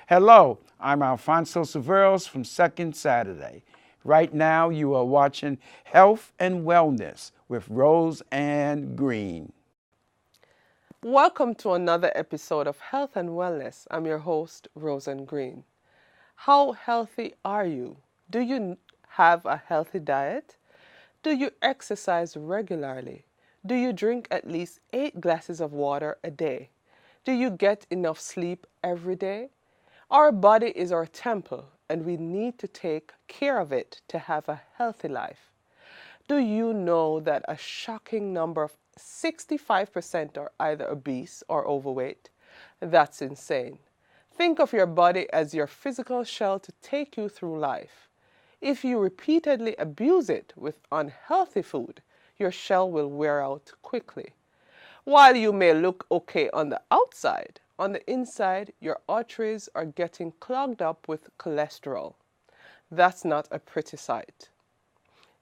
Hello, I'm Alfonso Severos from Second Saturday. Right now, you are watching Health and Wellness with Rose Ann Green. Welcome to another episode of Health and Wellness. I'm your host, Rosen Green. How healthy are you? Do you have a healthy diet? Do you exercise regularly? Do you drink at least 8 glasses of water a day? Do you get enough sleep every day? Our body is our temple, and we need to take care of it to have a healthy life. Do you know that a shocking number of 65% are either obese or overweight? That's insane. Think of your body as your physical shell to take you through life. If you repeatedly abuse it with unhealthy food, your shell will wear out quickly. While you may look okay on the outside, on the inside, your arteries are getting clogged up with cholesterol. That's not a pretty sight.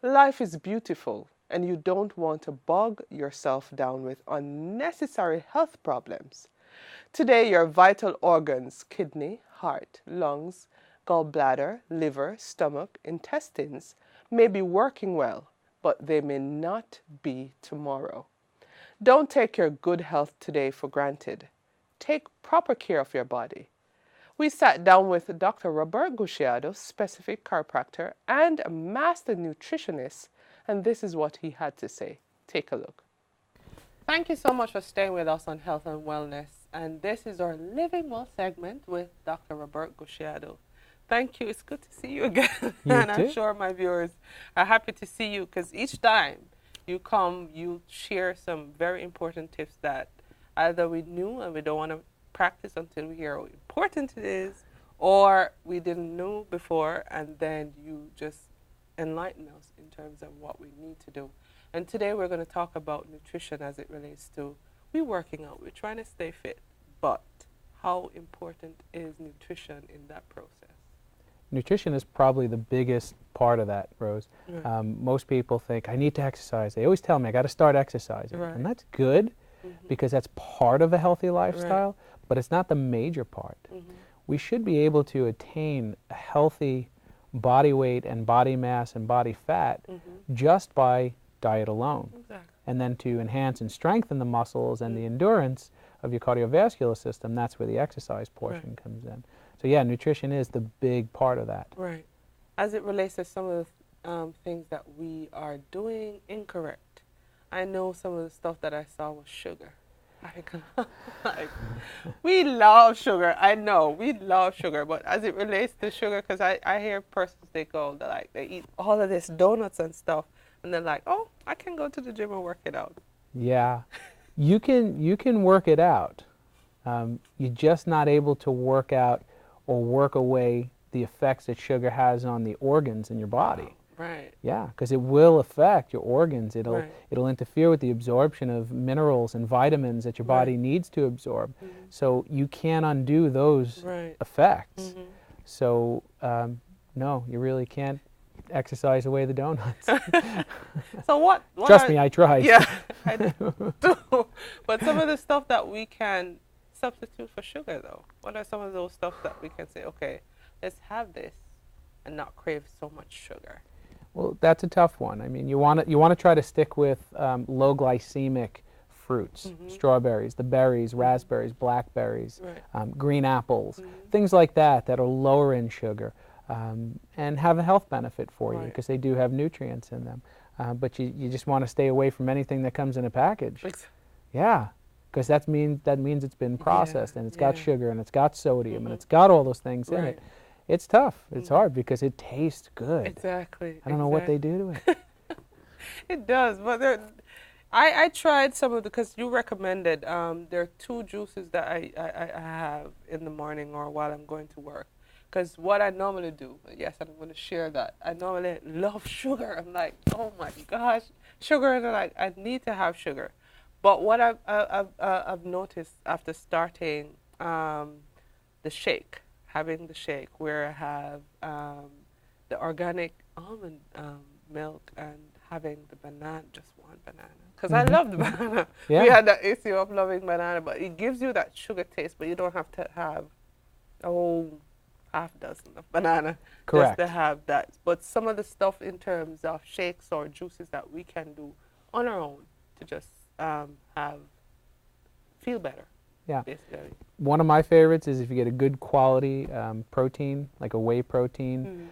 Life is beautiful, and you don't want to bog yourself down with unnecessary health problems. Today, your vital organs, kidney, heart, lungs, gallbladder, liver, stomach, intestines, may be working well, but they may not be tomorrow. Don't take your good health today for granted. Take proper care of your body. We sat down with Dr. Robert Gusciado, specific chiropractor and a master nutritionist, and this is what he had to say. Take a look. Thank you so much for staying with us on Health and Wellness. And this is our Living Well segment with Dr. Robert Gusciado. Thank you. It's good to see you again. And I'm sure my viewers are happy to see you because each time you come, you share some very important tips that either we knew and we don't want to practice until we hear how important it is, or we didn't know before, and then you just enlighten us in terms of what we need to do. And today we're going to talk about nutrition as it relates to we working out, we're trying to stay fit, but how important is nutrition in that process? Nutrition is probably the biggest part of that, Rose. Right. Most people think, I need to exercise. They always tell me, I got to start exercising. Right. And that's good because that's part of a healthy lifestyle, Right. but it's not the major part. Mm-hmm. We should be able to attain a healthy body weight and body mass and body fat just by diet alone. Exactly. And then to enhance and strengthen the muscles and the endurance of your cardiovascular system, that's where the exercise portion comes in. So yeah, nutrition is the big part of that. Right. As it relates to some of the things that we are doing incorrect, I know some of the stuff that I saw was sugar. Like, we love sugar. I know we love sugar, but as it relates to sugar, because I hear persons they eat all of this donuts and stuff, and they're like, oh, I can go to the gym and work it out. Yeah, you can work it out. You're just not able to work out or work away the effects that sugar has on the organs in your body. Right. Yeah, because it will affect your organs. It'll Right. it'll interfere with the absorption of minerals and vitamins that your body needs to absorb. So you can't undo those effects. So no, you really can't exercise away the donuts. So what Trust me, I tried. Yeah, I do. But some of the stuff that we can substitute for sugar, though, what are some of those stuff that we can say, okay, let's have this and not crave so much sugar? Well, that's a tough one. I mean, you want to try to stick with low glycemic fruits, strawberries, the berries, raspberries, blackberries, green apples, things like that that are lower in sugar and have a health benefit for you because they do have nutrients in them. But you just want to stay away from anything that comes in a package. Yeah, because that means it's been processed and it's got sugar and it's got sodium and it's got all those things in it. It's tough. It's hard because it tastes good. Exactly. I don't know what they do to it. It does, but I tried some of the, because you recommended, there are 2 juices that I have in the morning or while I'm going to work. Because what I normally do, yes, I'm going to share that. I normally love sugar. I'm like, oh my gosh, sugar, and I'm like, I need to have sugar. But what I've noticed after starting the shake, having the shake where I have the organic almond milk and having the banana, just one banana. Because I love the banana. Yeah. We had that issue of loving banana, but it gives you that sugar taste, but you don't have to have oh, half dozen of banana Correct. just to have that. But some of the stuff in terms of shakes or juices that we can do on our own to just have feel better. Yeah. Basically. One of my favorites is if you get a good quality protein, like a whey protein,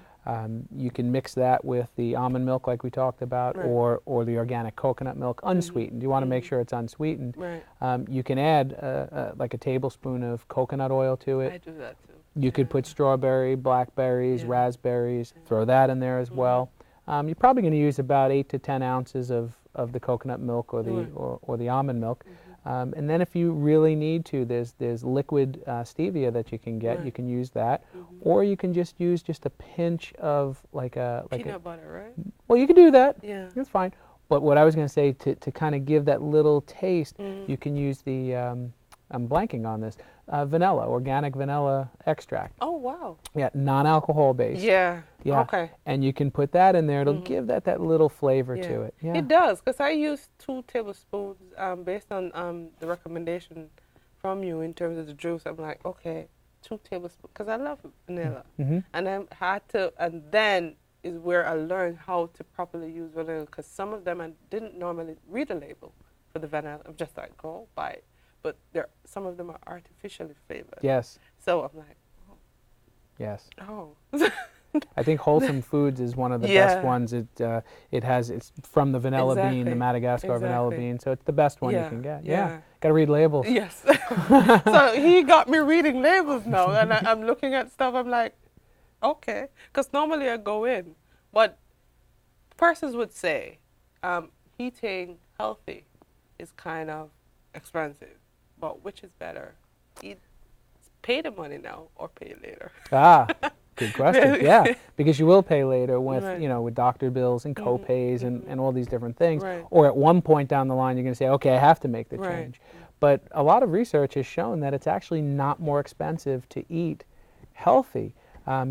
you can mix that with the almond milk like we talked about, Right. or the organic coconut milk, unsweetened. You want to make sure it's unsweetened. Right. You can add like a tablespoon of coconut oil to it. I do that too. You could put strawberry, blackberries, Yeah. raspberries, throw that in there as well. You're probably going to use about 8 to 10 ounces of the coconut milk or the Right. or the almond milk. And then if you really need to, there's liquid stevia that you can get. Right. You can use that, or you can just use just a pinch of Peanut butter, right? well, you can do that. Yeah. That's fine. But what I was going to say to kind of give that little taste, you can use the I'm blanking on this vanilla, organic vanilla extract. Oh wow. Yeah, non-alcohol based. Yeah. Yeah. Okay. And you can put that in there. It'll give that little flavor to it. Yeah. It does, because I use 2 tablespoons based on the recommendation from you in terms of the juice. I'm like, okay, 2 tablespoons, because I love vanilla. And I had to, and then is where I learned how to properly use vanilla, because some of them I didn't normally read the label for the vanilla. I'm just like, go buy it. But some of them are artificially flavored. Yes. So I'm like, Yes. oh. I think Wholesome Foods is one of the Yeah. best ones. It's from the vanilla bean, the Exactly. Madagascar vanilla Exactly. bean, so it's the best one you Yeah. can get. Yeah. Got to read labels. Yes. So he got me reading labels now, and I'm looking at stuff. I'm like, okay, because normally I go in, but persons would say eating healthy is kind of expensive, but which is better? Pay the money now or pay it later? Ah, good question. Yeah, because you will pay later with Right. with doctor bills and co-pays and all these different things. Right. Or at one point down the line, you're going to say, okay, I have to make the Right. change. But a lot of research has shown that it's actually not more expensive to eat healthy,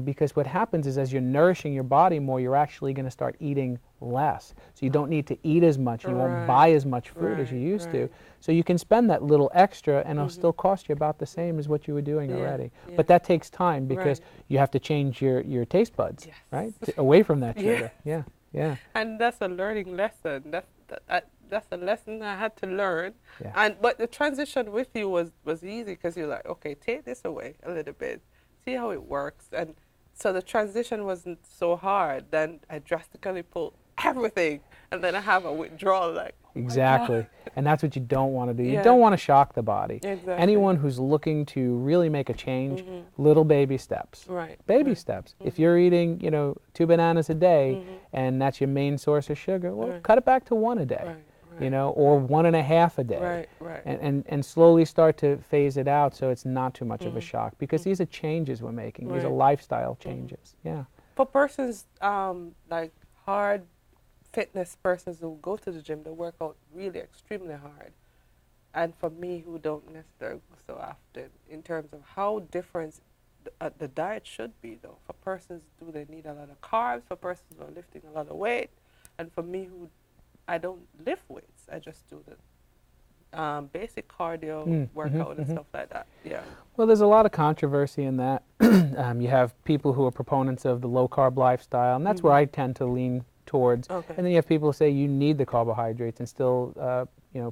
because what happens is as you're nourishing your body more, you're actually going to start eating less. So you don't need to eat as much. You won't Right. buy as much food as you Right, used to. right. So you can spend that little extra, and it'll still cost you about the same as what you were doing Yeah, already. yeah. But that takes time because Right. you have to change your taste buds, Yes. right, away from that Yeah. sugar. Yeah, yeah. And that's a learning lesson. That's a lesson I had to learn. Yeah. But the transition with you was easy, because you're like, okay, take this away a little bit, see how it works, and so the transition wasn't so hard. Then I drastically pulled everything, and then I have a withdrawal. Like, oh my Exactly. God. And that's what you don't want to do. You Yeah. don't want to shock the body. Exactly. Anyone who's looking to really make a change, little baby steps. Right. Baby right. steps. If you're eating, 2 bananas a day and that's your main source of sugar, well, Right. cut it back to 1 a day. Right. Or 1.5 a day. Right. Right. And slowly start to phase it out so it's not too much of a shock, because these are changes we're making. These are Right. lifestyle changes. Yeah. For persons like hard fitness persons who go to the gym, they work out really extremely hard. And for me, who don't necessarily go so often, in terms of how different the diet should be, though. For persons, do they need a lot of carbs? For persons who are lifting a lot of weight? And for me, who I don't lift weights, I just do the basic cardio, workout, and stuff like that. Yeah. Well, there's a lot of controversy in that. You have people who are proponents of the low-carb lifestyle, and that's where I tend to lean towards. Okay. And then you have people who say you need the carbohydrates and still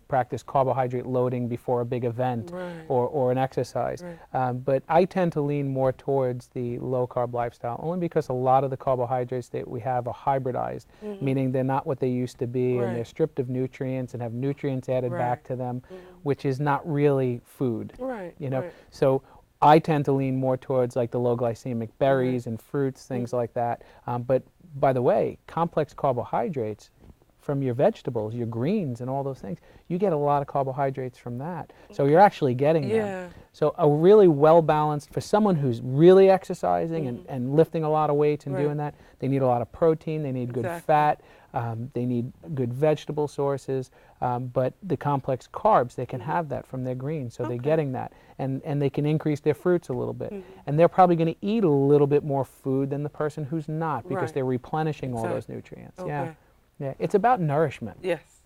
practice carbohydrate loading before a big event Right. or an exercise. Right. But I tend to lean more towards the low-carb lifestyle, only because a lot of the carbohydrates that we have are hybridized, meaning they're not what they used to be, and they're Right. stripped of nutrients and have nutrients added Right. back to them, which is not really food. Right. Right. So I tend to lean more towards like the low glycemic berries and fruits, things like that. But by the way, complex carbohydrates from your vegetables, your greens and all those things, you get a lot of carbohydrates from that. So you're actually getting Yeah. them. So a really well-balanced, for someone who's really exercising and lifting a lot of weights and Right. doing that, they need a lot of protein, they need good Exactly. fat, they need good vegetable sources, but the complex carbs, they can have that from their greens, so they're Okay. getting that. And they can increase their fruits a little bit. And they're probably going to eat a little bit more food than the person who's not, because Right. they're replenishing all those Exactly. nutrients. Okay. Yeah. Yeah. It's about nourishment. Yes.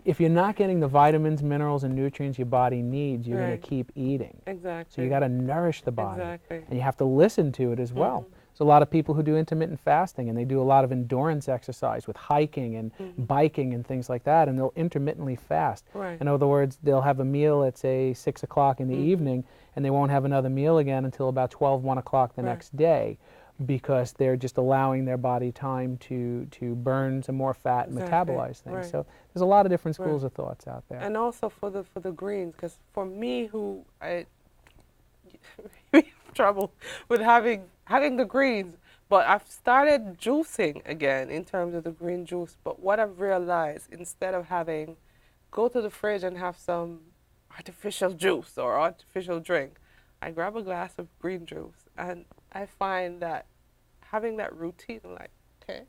if you're not getting the vitamins, minerals, and nutrients your body needs, you're going Right. to keep eating. Exactly. So you got to nourish the body. Exactly. And you have to listen to it as well. So a lot of people who do intermittent fasting, and they do a lot of endurance exercise with hiking and biking and things like that, and they'll intermittently fast. Right. In other words, they'll have a meal at, say, 6 o'clock in the evening, and they won't have another meal again until about 12, 1 o'clock the next day, because they're just allowing their body time to burn some more fat and metabolize things. Right. So there's a lot of different schools of thoughts out there. And also for the greens, because for me, who I have trouble with having the greens, but I've started juicing again in terms of the green juice. But what I've realized, instead of go to the fridge and have some artificial juice or artificial drink, I grab a glass of green juice, and I find that having that routine, I'm like, okay,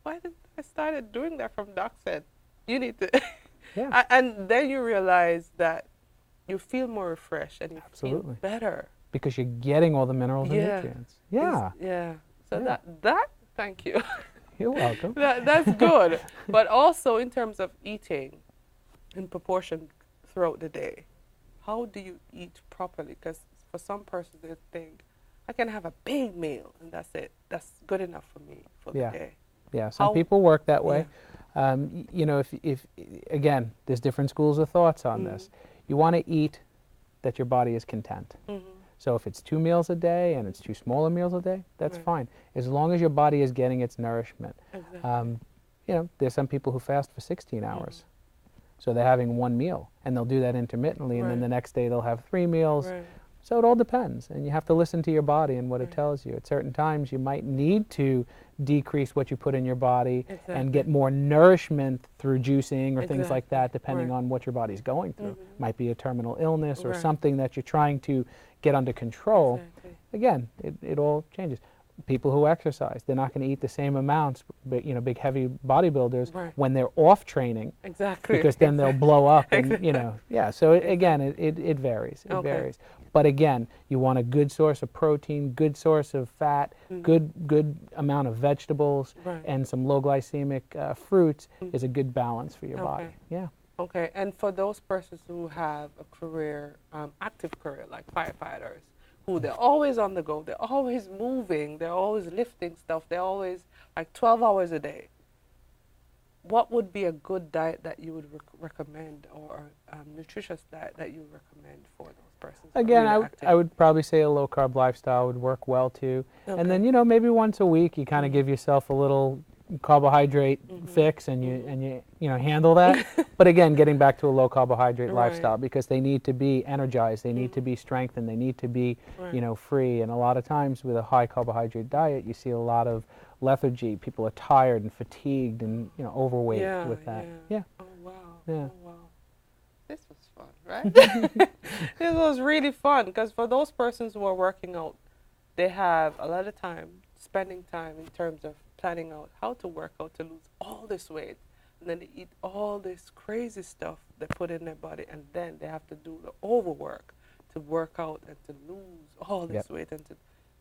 why did I started doing that from Doc said, you need to, Yeah. and then you realize that you feel more refreshed and you feel better. Because you're getting all the minerals and nutrients. Yeah. So that thank you. You're welcome. That's good. But also in terms of eating in proportion throughout the day, how do you eat properly? Because for some persons they think, I can have a big meal and that's it. That's good enough for me for the day. Yeah, some people work that way. You know, if again, there's different schools of thoughts on this. You want to eat that your body is content. So if it's 2 meals a day and it's 2 smaller meals a day, that's fine, as long as your body is getting its nourishment. You know, there's some people who fast for 16 hours. So they're having 1 meal, and they'll do that intermittently, and then the next day they'll have 3 meals. So it all depends, and you have to listen to your body and what it tells you. At certain times, you might need to decrease what you put in your body and get more nourishment through juicing or things like that, depending on what your body's going through. Might be a terminal illness or something that you're trying to get under control. Again, it all changes. People who exercise, they're not going to eat the same amounts, but, you know, big heavy bodybuilders when they're off training. Because then they'll blow up and, you know, so again, it varies. It varies. But again, you want a good source of protein, good source of fat, good amount of vegetables, and some low glycemic fruits is a good balance for your body. Yeah. Okay, and for those persons who have a career, active career, like firefighters, who they're always on the go, they're always moving, they're always lifting stuff, they're always like 12 hours a day. What would be a good diet that you would recommend, or nutritious diet that you would recommend for those persons? Again, I would probably say a low-carb lifestyle would work well too. And then, you know, maybe once a week you kind of give yourself a little carbohydrate fix, and you know, handle that. But again, getting back to a low carbohydrate lifestyle, because they need to be energized, they need to be strengthened, they need to be you know, free. And a lot of times with a high carbohydrate diet, you see a lot of lethargy. People are tired and fatigued and, you know, overweight with that. Oh wow. Yeah. Oh wow. This was fun, right? This was really fun, because for those persons who are working out, they have a lot of time, spending time in terms of planning out how to work out to lose all this weight, and then they eat all this crazy stuff they put in their body, and then they have to do the overwork to work out and to lose all this weight, and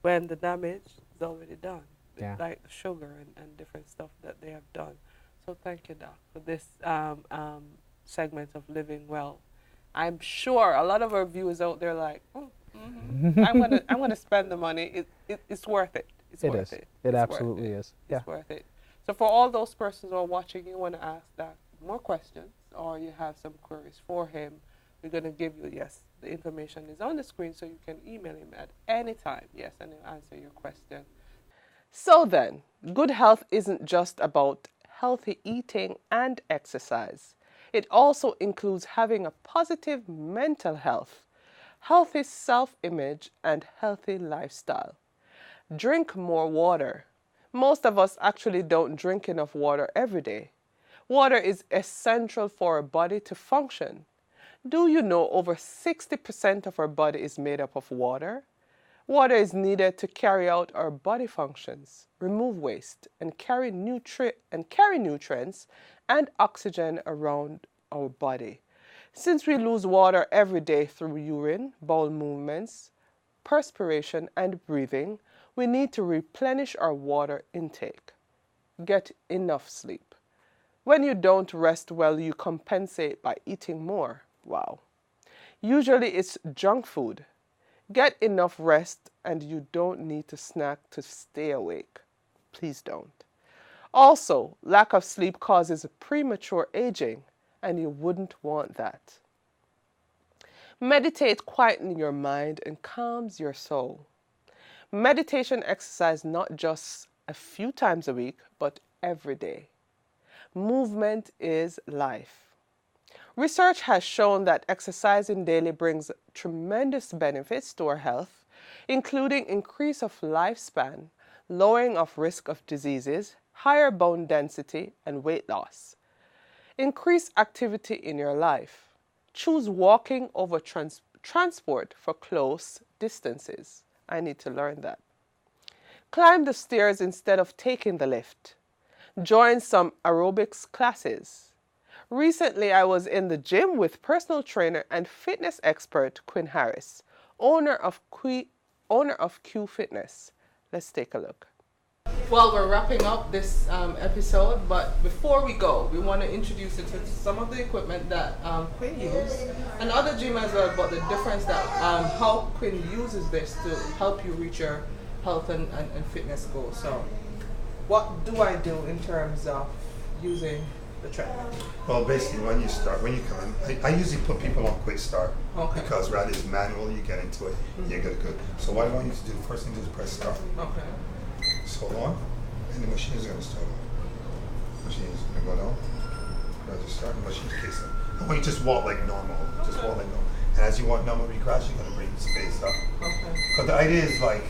when the damage is already done, like the sugar and different stuff that they have done. So thank you, Doc, for this segment of Living Well. I'm sure a lot of our viewers out there like, I'm gonna spend the money. It's worth it. It's worth it. It absolutely is. It's worth it. So for all those persons who are watching, you want to ask Doc more questions, or you have some queries for him, we're going to give you, the information is on the screen, so you can email him at any time, and he'll answer your question. So then, good health isn't just about healthy eating and exercise. It also includes having a positive mental health, healthy self-image, and healthy lifestyle. Drink more water. Most of us actually don't drink enough water every day. Water is essential for our body to function. Do you know over 60% of our body is made up of water? Water is needed to carry out our body functions, remove waste, and carry nutrients and oxygen around our body. Since we lose water every day through urine, bowel movements, perspiration, and breathing, we need to replenish our water intake. Get enough sleep. When you don't rest well, you compensate by eating more. Wow. Usually it's junk food. Get enough rest and you don't need to snack to stay awake. Please don't. Also, lack of sleep causes premature aging, and you wouldn't want that. Meditate quietens your mind and calms your soul. Meditation exercise not just a few times a week, but every day. Movement is life. Research has shown that exercising daily brings tremendous benefits to our health, including increase of lifespan, lowering of risk of diseases, higher bone density, and weight loss. Increase activity in your life. Choose walking over transport for close distances. I need to learn that. Climb the stairs instead of taking the lift. Join some aerobics classes. Recently, I was in the gym with personal trainer and fitness expert Quinn Harris, owner of Q Fitness. Let's take a look. Well, we're wrapping up this episode, but before we go, we want to introduce you to some of the equipment that Quinn uses, and other gym as well, but the difference that how Quinn uses this to help you reach your health and fitness goals. So, what do I do in terms of using the treadmill? Well, basically, when you come in, I usually put people on quick start, Okay. because rather it's manual, you get into it, you get good. So what I want you to do, first thing is press start. Okay. So on, and the machine is going to start on. Machine is going to go down. Press start, and the machine kicks in. I want you to just walk like normal, just walk like normal. And as you walk normal, you're gradually going to bring the space up. Okay. Because the idea is like,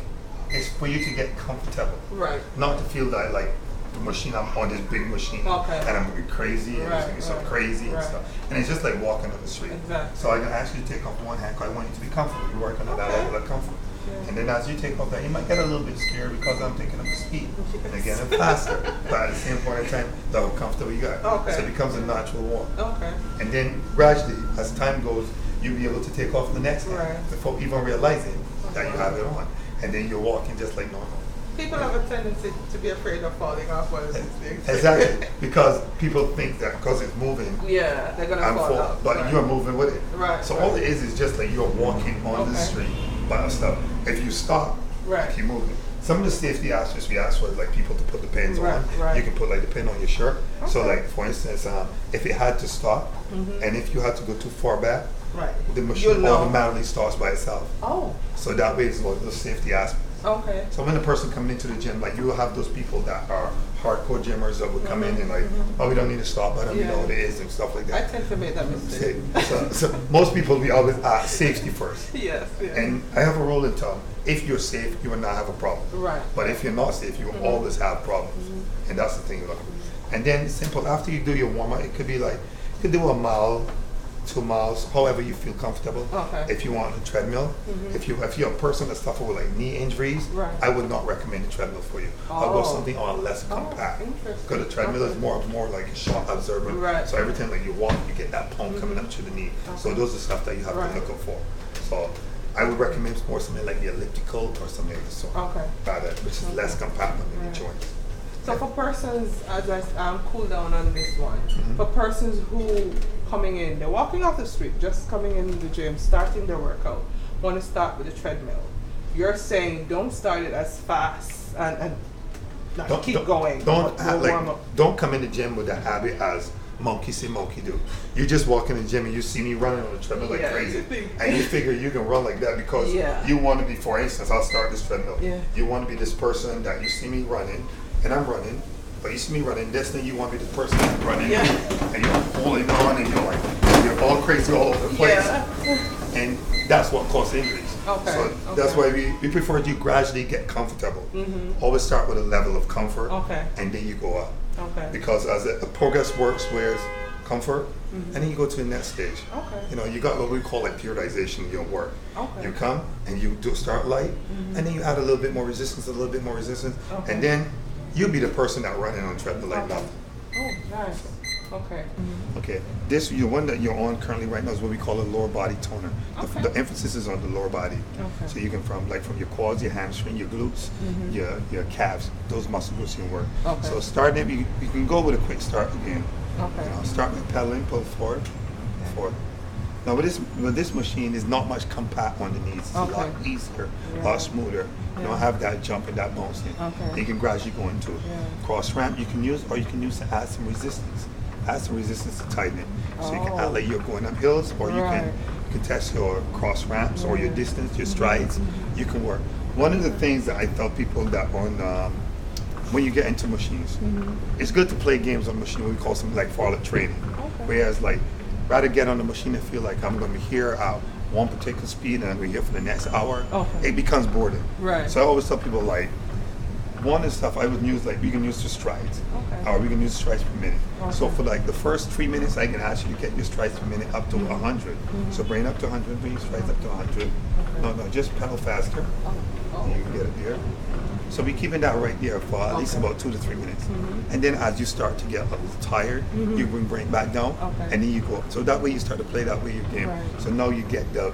it's for you to get comfortable. Right. Not to feel that like the machine, I'm on this big machine, Okay. and I'm going to be crazy, and it's going to be so crazy and stuff. And it's just like walking on the street. Exactly. So I can ask you to take off one hand because I want you to be comfortable. You're working on that level of comfort. Yeah. And then as you take off that, you might get a little bit scared because I'm taking up the speed. And again, I'm faster. But at the same point in time, the how comfortable you got. Okay. So it becomes a natural walk. Okay. And then gradually, as time goes, you'll be able to take off the next hand Right. before even realizing that you have it on. And then you're walking just like normal. People have a tendency to be afraid of falling off while it's things. Exactly, because people think that because it's moving, Yeah, they're gonna I'm fall full, off. but right. you're moving with it. Right, So right. all it is just like you're walking on the Okay. street by yourself. If you stop, Right. keep moving. Some of the safety aspects we ask for like people to put the pins Right, on. right. You can put like the pin on your shirt. So Okay. like for instance, if it had to stop, and if you had to go too far back, Right. the You'll machine know. automatically starts by itself. Oh. So that way it's like the safety aspect. Okay. So when a person coming into the gym, like you will have those people that are hardcore gymmers that would come in and like, oh, we don't need to stop, but we know what it is and stuff like I that. tend to make that mistake. So most people, we always ask safety first. Yes. Yes. And I have a rule in town. If you're safe, you will not have a problem. Right. But if you're not safe, you will always have problems. And that's the thing. Look. And then simple, after you do your warm up, it could be like, you could do a mile, 2 miles, however you feel comfortable. Okay. If you want a treadmill, if you're a person that's suffering with like knee injuries, Right. I would not recommend a treadmill for you. I'll go Oh. something on less compact. interesting. Because the treadmill is more like a shock absorbent. Right. So every time like you walk, you get that pump coming up to the knee. So those are stuff that you have Right. to look out for. So I would recommend more something like the elliptical or something like this. Okay. Rather, which is less compact on the joints. So for persons, as I cool down on this one, for persons who coming in, they're walking off the street, just coming in the gym, starting their workout, want to start with the treadmill. You're saying don't start it as fast and like, keep going. Don't but we'll warm up. don't come in the gym with the habit as monkey see, monkey do. You just walk in the gym and you see me running on the treadmill like Yeah, crazy, you think- and you figure you can run like that because Yeah. you want to be. For instance, I'll start this treadmill. Yeah. You want to be this person that you see me running, and I'm running. But you see me running this thing, you want to be the person that's running, Yeah. and you're holding on, and you're all crazy all over the place, Yeah. and that's what causes injuries. Okay, So that's okay. why we prefer you gradually get comfortable. Always start with a level of comfort, Okay. and then you go up. Okay. Because as the progress works, where's comfort, and then you go to the next stage. Okay. You know, you got what we call like periodization in your work. Okay. You come and you do start light, and then you add a little bit more resistance, Okay. and then you'll be the person that running on treadmill like Okay. nothing. Oh, nice. Okay. Okay, this your one that you're on currently right now is what we call a lower body toner. Okay. The emphasis is on the lower body. Okay. So you can from your quads, your hamstring, your glutes, your calves, those muscle groups can work. Okay. So starting, you can go with a quick start again. Okay. Start with pedaling, pull forward, forward. Now with this machine, is not much compact on the knees. It's a lot easier, a lot smoother. You don't have that jump and that bouncing. Okay. You can gradually go into it. Cross ramp you can use, or you can use to add some resistance. Add some resistance to tighten it. So you can add like you're going up hills, or you can test your cross ramps or your distance, your strides. You can work. One of the things that I tell people that on when you get into machines, it's good to play games on machine. We call something like follow-up training. Whereas like rather get on the machine and feel like I'm going to be here at one particular speed and I'm going to be here for the next hour, it becomes boredom. Right. So I always tell people like, one is stuff I would use like we can use the strides, or we can use strides per minute. So for like the first 3 minutes, I can ask you to get your strides per minute up to 100. So bring it up to 100, bring your strides up to 100. No, just pedal faster. And you can get it there. So we're keeping that right there for at least about 2 to 3 minutes. And then as you start to get a little tired, you bring it back down, and then you go. So that way you start to play that way your game. So now you get the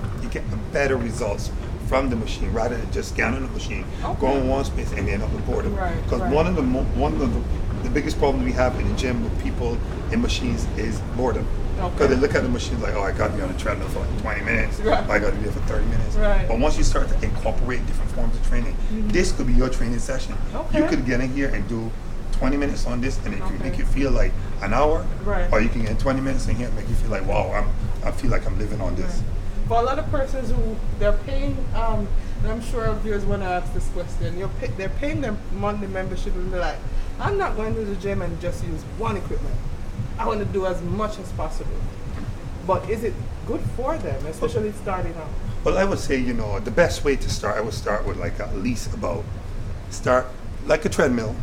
better results from the machine rather than just scanning the machine, going one space and end up with boredom. Because one of the biggest problems we have in the gym with people in machines is boredom. Because they look at the machine like, oh, I got to be on the treadmill for like 20 minutes. I got to be there for 30 minutes. But once you start to incorporate different forms of training, this could be your training session. You could get in here and do 20 minutes on this, and it could make you feel like an hour. Or you can get 20 minutes in here and make you feel like, wow, I feel like I'm living on this. For a lot of persons who they're paying, and I'm sure viewers want to ask this question, they're paying their monthly membership and they're like, I'm not going to the gym and just use one equipment. I want to do as much as possible. But is it good for them, especially starting out? Well, I would say, the best way to start, I would start with like at least start like a treadmill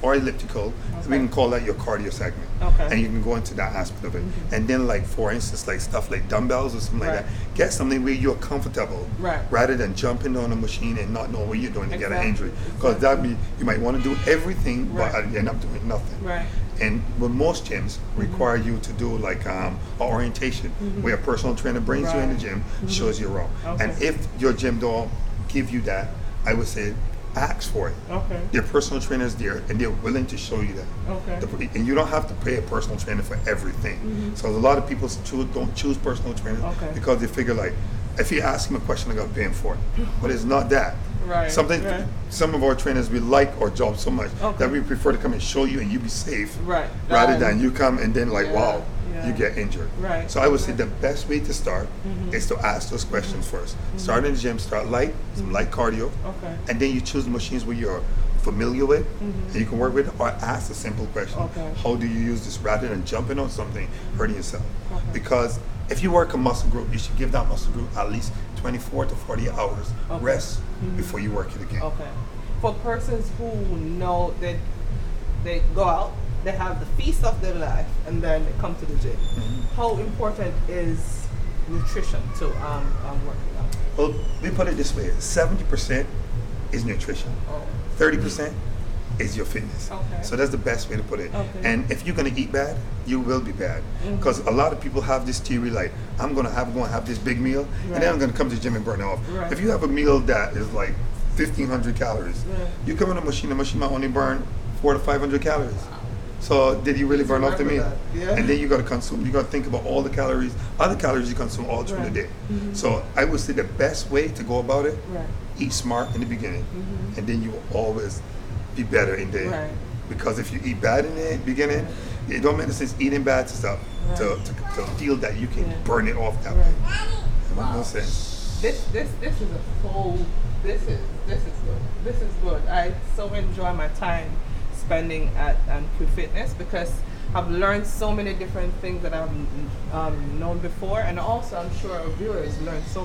or elliptical. We can call that your cardio segment. And you can go into that aspect of it. And then like, for instance, like stuff like dumbbells or something like that. Get something where you're comfortable rather than jumping on a machine and not know what you're doing to get an injury. Because that means you might want to do everything, but end up doing nothing. And with most gyms require you to do like an orientation where a personal trainer brings you in the gym, shows you around. And if your gym don't give you that, I would say ask for it. Your personal trainer is there and they're willing to show you that. And you don't have to pay a personal trainer for everything. So a lot of people don't choose personal trainers because they figure like, if you ask them a question, I got to pay him for it. But it's not that. Something some of our trainers, we like our job so much that we prefer to come and show you and you be safe rather than you come and then like, wow, you get injured. So I would say the best way to start is to ask those questions first. Start in the gym, start light, some light cardio, and then you choose the machines where you're familiar with and you can work with, or ask a simple question. How do you use this rather than jumping on something, hurting yourself? Because if you work a muscle group, you should give that muscle group at least 24 to 40 hours rest before you work it again. For persons who know that they go out, they have the feast of their life, and then they come to the gym, how important is nutrition to working out? Well, we put it this way, 70% is nutrition, 30% is your fitness. So that's the best way to put it. And if you're going to eat bad, you will be bad. Because a lot of people have this theory like, I'm going to have this big meal, and then I'm going to come to the gym and burn it off. If you have a meal that is like 1,500 calories, you come on the machine might only burn 400 to 500 calories. So did you really burn off the meal? And then you got to consume, you got to think about all the calories, other calories you consume all through the day. So I would say the best way to go about it, eat smart in the beginning, and then you will always be better in there. Because if you eat bad in the beginning, it don't make sense eating bad stuff to feel that you can burn it off that way. It makes no sense. This is a full. This is good. This is good. I so enjoy my time spending at Q Fitness because I've learned so many different things that I've known before, and also I'm sure our viewers learn so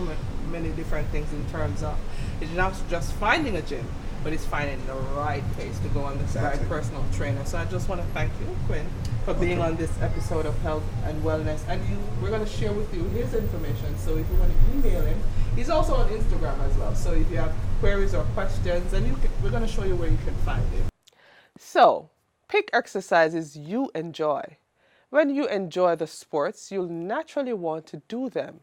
many different things in terms of it's not just finding a gym, but it's finding the right place to go on the right personal trainer. So I just want to thank you, Quinn, for being on this episode of Health and Wellness. And we're going to share with you his information. So if you want to email him, he's also on Instagram as well. So if you have queries or questions, then we're going to show you where you can find him. So pick exercises you enjoy. When you enjoy the sports, you'll naturally want to do them.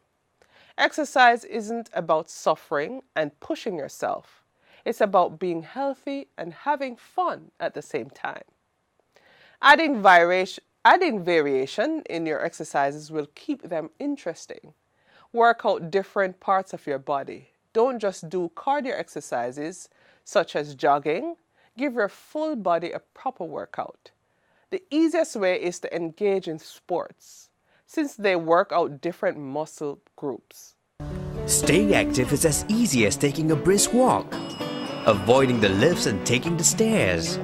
Exercise isn't about suffering and pushing yourself. It's about being healthy and having fun at the same time. Adding variation Adding variation in your exercises will keep them interesting. Work out different parts of your body. Don't just do cardio exercises such as jogging. Give your full body a proper workout. The easiest way is to engage in sports, since they work out different muscle groups. Staying active is as easy as taking a brisk walk, avoiding the lifts and taking the stairs.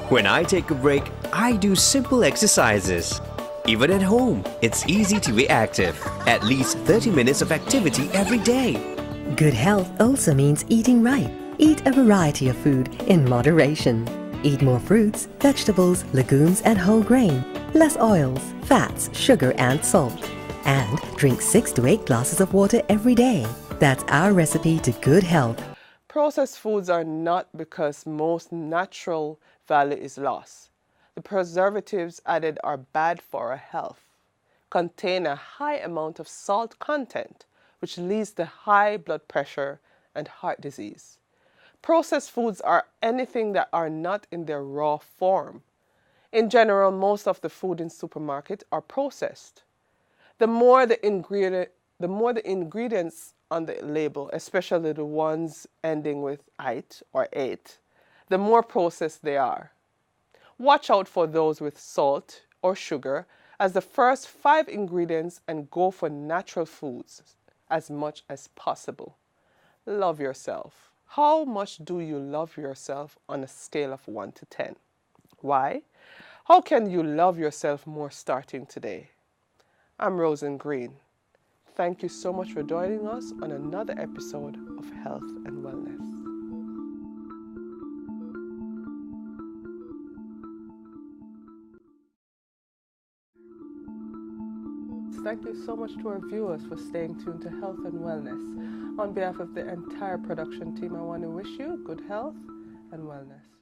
When I take a break, I do simple exercises. Even at home, it's easy to be active. At least 30 minutes of activity every day. Good health also means eating right. Eat a variety of food in moderation. Eat more fruits, vegetables, legumes and whole grain. Less oils, fats, sugar and salt. And drink 6 to 8 glasses of water every day. That's our recipe to good health. Processed foods are not because most natural value is lost. The preservatives added are bad for our health, contain a high amount of salt content, which leads to high blood pressure and heart disease. Processed foods are anything that are not in their raw form. In general, most of the food in supermarkets are processed. The more the ingredients on the label, especially the ones ending with "ite" or "ate, the more processed they are. Watch out for those with salt or sugar as the first 5 ingredients and go for natural foods as much as possible. Love yourself. How much do you love yourself on a scale of 1 to 10? Why? How can you love yourself more starting today? I'm Rosen Green. Thank you so much for joining us on another episode of Health and Wellness. Thank you so much to our viewers for staying tuned to Health and Wellness. On behalf of the entire production team, I want to wish you good health and wellness.